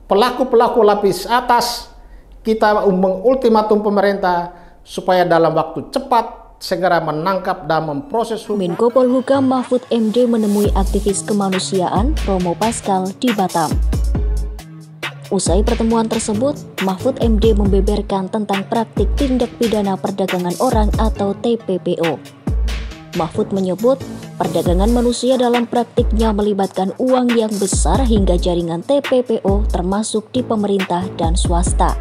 pelaku-pelaku lapis atas, kita mengultimatum pemerintah supaya dalam waktu cepat segera menangkap dan memproses hukum. Menko Polhukam Mahfud MD menemui aktivis kemanusiaan Romo Pascal di Batam. Usai pertemuan tersebut, Mahfud MD membeberkan tentang praktik tindak pidana perdagangan orang atau TPPO. Mahfud menyebut, perdagangan manusia dalam praktiknya melibatkan uang yang besar hingga jaringan TPPO termasuk di pemerintah dan swasta.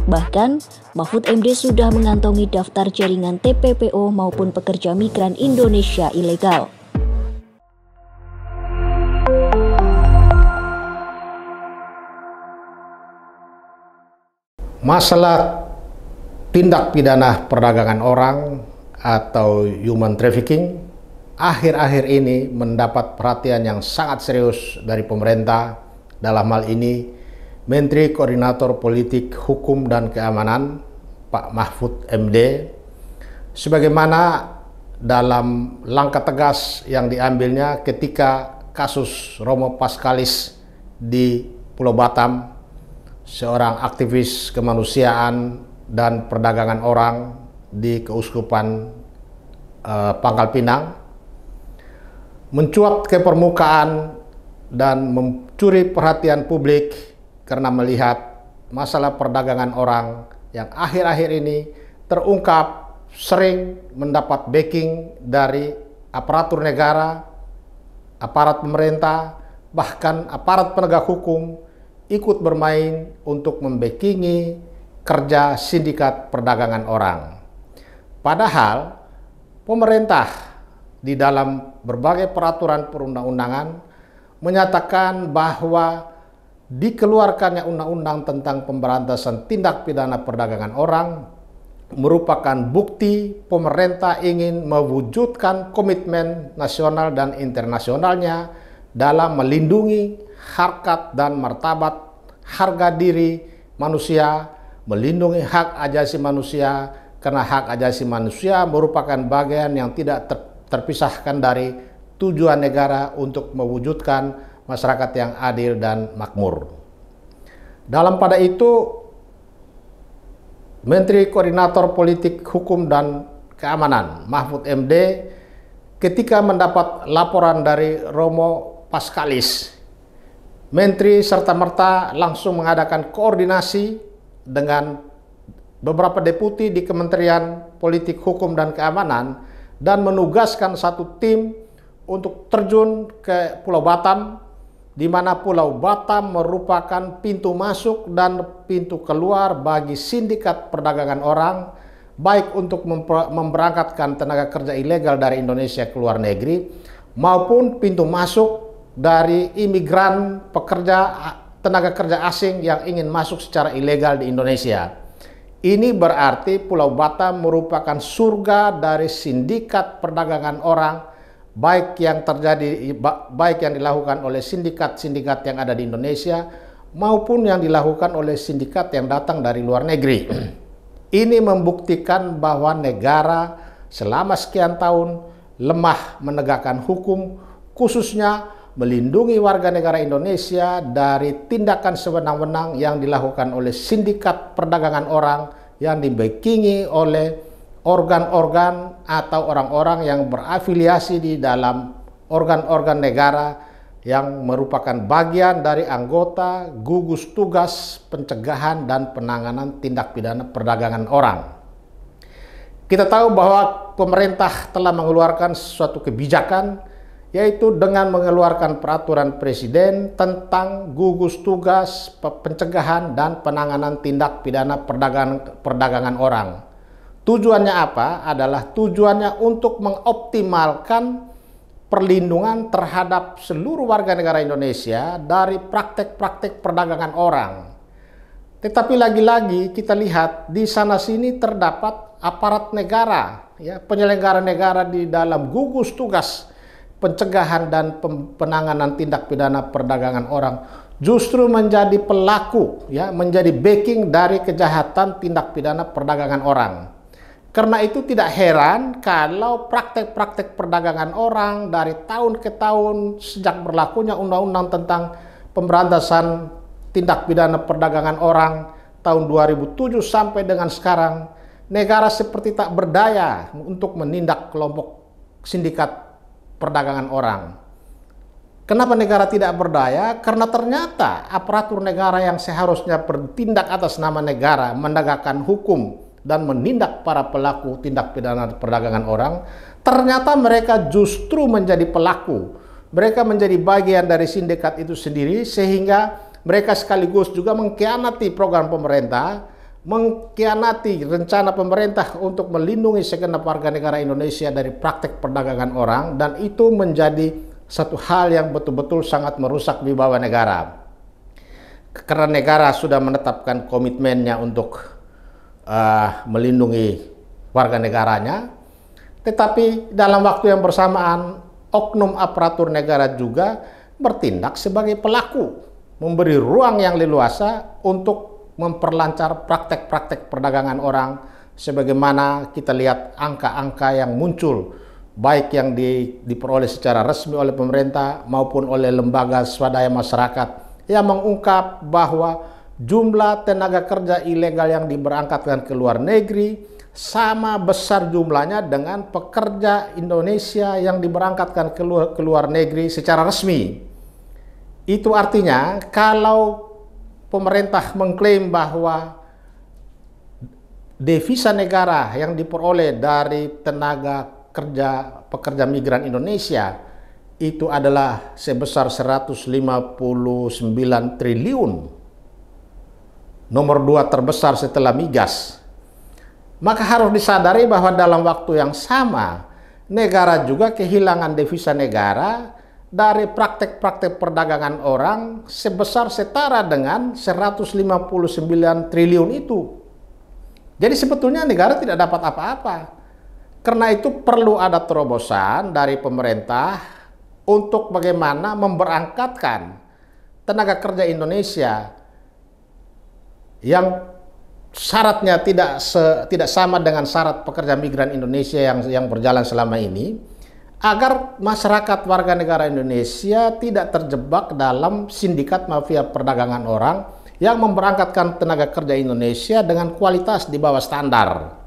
Bahkan, Mahfud MD sudah mengantongi daftar jaringan TPPO maupun pekerja migran Indonesia ilegal. Masalah tindak pidana perdagangan orang atau human trafficking akhir-akhir ini mendapat perhatian yang sangat serius dari pemerintah. Dalam hal ini Menteri Koordinator Politik Hukum dan Keamanan Pak Mahfud MD, sebagaimana dalam langkah tegas yang diambilnya ketika kasus Romo Pascalis di Pulau Batam, seorang aktivis kemanusiaan dan perdagangan orang di Keuskupan Pangkal Pinang, mencuat ke permukaan dan mencuri perhatian publik karena melihat masalah perdagangan orang yang akhir-akhir ini terungkap sering mendapat backing dari aparatur negara, aparat pemerintah, bahkan aparat penegak hukum ikut bermain untuk membackingi kerja sindikat perdagangan orang. Padahal pemerintah di dalam berbagai peraturan perundang-undangan menyatakan bahwa dikeluarkannya undang-undang tentang pemberantasan tindak pidana perdagangan orang merupakan bukti pemerintah ingin mewujudkan komitmen nasional dan internasionalnya dalam melindungi harkat dan martabat harga diri manusia, melindungi hak ajasi manusia, karena hak ajasi manusia merupakan bagian yang tidak terpisahkan dari tujuan negara untuk mewujudkan masyarakat yang adil dan makmur. Dalam pada itu, Menteri Koordinator Politik Hukum dan Keamanan Mahfud MD ketika mendapat laporan dari Romo Pascalis, Menteri serta-merta langsung mengadakan koordinasi dengan beberapa deputi di Kementerian Politik Hukum dan Keamanan dan menugaskan satu tim untuk terjun ke Pulau Batam, di mana Pulau Batam merupakan pintu masuk dan pintu keluar bagi sindikat perdagangan orang, baik untuk memberangkatkan tenaga kerja ilegal dari Indonesia ke luar negeri, maupun pintu masuk dari imigran tenaga kerja asing yang ingin masuk secara ilegal di Indonesia. Ini berarti Pulau Batam merupakan surga dari sindikat perdagangan orang, baik yang dilakukan oleh sindikat-sindikat yang ada di Indonesia maupun yang dilakukan oleh sindikat yang datang dari luar negeri. Ini membuktikan bahwa negara selama sekian tahun lemah menegakkan hukum, khususnya melindungi warga negara Indonesia dari tindakan sewenang-wenang yang dilakukan oleh sindikat perdagangan orang yang dibackingi oleh organ-organ atau orang-orang yang berafiliasi di dalam organ-organ negara yang merupakan bagian dari anggota gugus tugas pencegahan dan penanganan tindak pidana perdagangan orang. Kita tahu bahwa pemerintah telah mengeluarkan suatu kebijakan, yaitu dengan mengeluarkan peraturan presiden tentang gugus tugas pencegahan dan penanganan tindak pidana perdagangan orang. Tujuannya apa? Adalah tujuannya untuk mengoptimalkan perlindungan terhadap seluruh warga negara Indonesia dari praktek-praktek perdagangan orang. Tetapi lagi-lagi kita lihat di sana-sini terdapat aparat negara, ya, penyelenggara negara di dalam gugus tugas pencegahan dan penanganan tindak pidana perdagangan orang justru menjadi pelaku, ya, menjadi backing dari kejahatan tindak pidana perdagangan orang. Karena itu tidak heran kalau praktek-praktek perdagangan orang dari tahun ke tahun sejak berlakunya undang-undang tentang pemberantasan tindak pidana perdagangan orang tahun 2007 sampai dengan sekarang, negara seperti tak berdaya untuk menindak kelompok sindikat perdagangan orang. Kenapa negara tidak berdaya? Karena ternyata aparatur negara yang seharusnya bertindak atas nama negara, menegakkan hukum dan menindak para pelaku tindak pidana perdagangan orang, ternyata mereka justru menjadi pelaku. Mereka menjadi bagian dari sindikat itu sendiri, sehingga mereka sekaligus juga mengkhianati program pemerintah, mengkhianati rencana pemerintah untuk melindungi segenap warga negara Indonesia dari praktek perdagangan orang, dan itu menjadi satu hal yang betul-betul sangat merusak wibawa negara. Karena negara sudah menetapkan komitmennya untuk melindungi warga negaranya, tetapi dalam waktu yang bersamaan oknum aparatur negara juga bertindak sebagai pelaku, memberi ruang yang leluasa untuk memperlancar praktek-praktek perdagangan orang, sebagaimana kita lihat angka-angka yang muncul, baik yang diperoleh secara resmi oleh pemerintah maupun oleh lembaga swadaya masyarakat, yang mengungkap bahwa jumlah tenaga kerja ilegal yang diberangkatkan ke luar negeri sama besar jumlahnya dengan pekerja Indonesia yang diberangkatkan ke luar negeri secara resmi. Itu artinya kalau pemerintah mengklaim bahwa devisa negara yang diperoleh dari tenaga kerja pekerja migran Indonesia itu adalah sebesar 159 triliun. Nomor 2 terbesar setelah migas. Maka harus disadari bahwa dalam waktu yang sama, negara juga kehilangan devisa negara dari praktek-praktek perdagangan orang sebesar setara dengan 159 triliun itu. Jadi sebetulnya negara tidak dapat apa-apa. Karena itu perlu ada terobosan dari pemerintah untuk bagaimana memberangkatkan tenaga kerja Indonesia yang syaratnya tidak sama dengan syarat pekerja migran Indonesia yang berjalan selama ini, agar masyarakat warga negara Indonesia tidak terjebak dalam sindikat mafia perdagangan orang yang memberangkatkan tenaga kerja Indonesia dengan kualitas di bawah standar.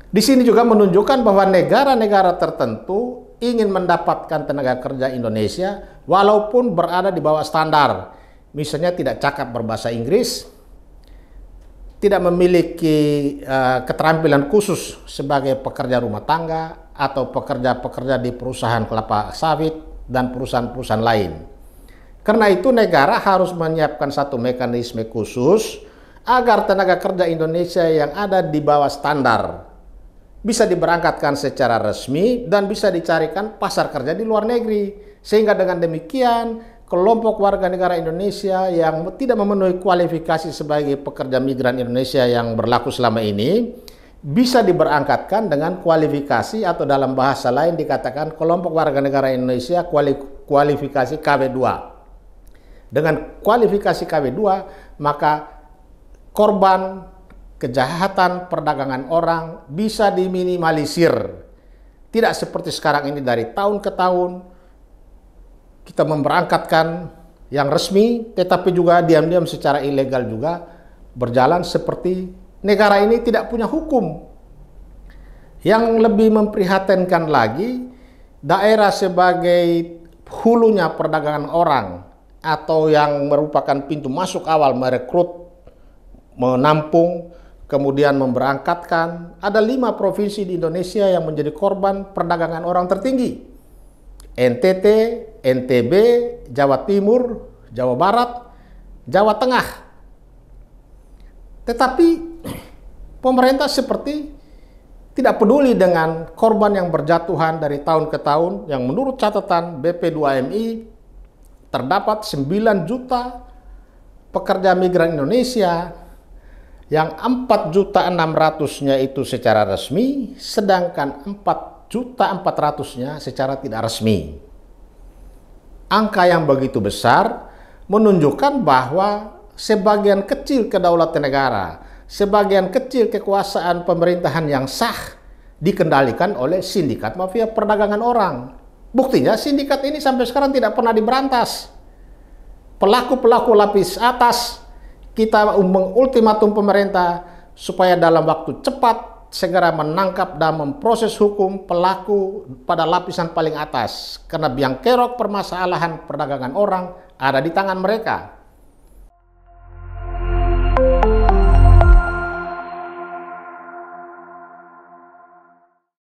Di sini juga menunjukkan bahwa negara-negara tertentu ingin mendapatkan tenaga kerja Indonesia walaupun berada di bawah standar. Misalnya tidak cakap berbahasa Inggris, tidak memiliki keterampilan khusus sebagai pekerja rumah tangga atau pekerja-pekerja di perusahaan kelapa sawit dan perusahaan-perusahaan lain. Karena itu negara harus menyiapkan satu mekanisme khusus agar tenaga kerja Indonesia yang ada di bawah standar bisa diberangkatkan secara resmi dan bisa dicarikan pasar kerja di luar negeri. Sehingga dengan demikian kelompok warga negara Indonesia yang tidak memenuhi kualifikasi sebagai pekerja migran Indonesia yang berlaku selama ini bisa diberangkatkan dengan kualifikasi, atau dalam bahasa lain dikatakan kelompok warga negara Indonesia kualifikasi KW2. Dengan kualifikasi KW2 maka korban kejahatan perdagangan orang bisa diminimalisir. Tidak seperti sekarang ini dari tahun ke tahun kita memberangkatkan yang resmi, tetapi juga diam-diam secara ilegal juga berjalan seperti negara ini tidak punya hukum. Yang lebih memprihatinkan lagi, daerah sebagai hulunya perdagangan orang atau yang merupakan pintu masuk awal merekrut, menampung, kemudian memberangkatkan, ada 5 provinsi di Indonesia yang menjadi korban perdagangan orang tertinggi. NTT, NTB, Jawa Timur, Jawa Barat, Jawa Tengah. Tetapi pemerintah seperti tidak peduli dengan korban yang berjatuhan dari tahun ke tahun, yang menurut catatan BP2MI terdapat 9 juta pekerja migran Indonesia, yang 4.600.000-nya itu secara resmi, sedangkan 4.400.000-nya secara tidak resmi. Angka yang begitu besar menunjukkan bahwa sebagian kecil kedaulatan negara, sebagian kecil kekuasaan pemerintahan yang sah dikendalikan oleh sindikat mafia perdagangan orang. Buktinya sindikat ini sampai sekarang tidak pernah diberantas. pelaku-pelaku lapis atas, kita mengultimatum pemerintah supaya dalam waktu cepat segera menangkap dan memproses hukum pelaku pada lapisan paling atas, karena biang kerok permasalahan perdagangan orang ada di tangan mereka.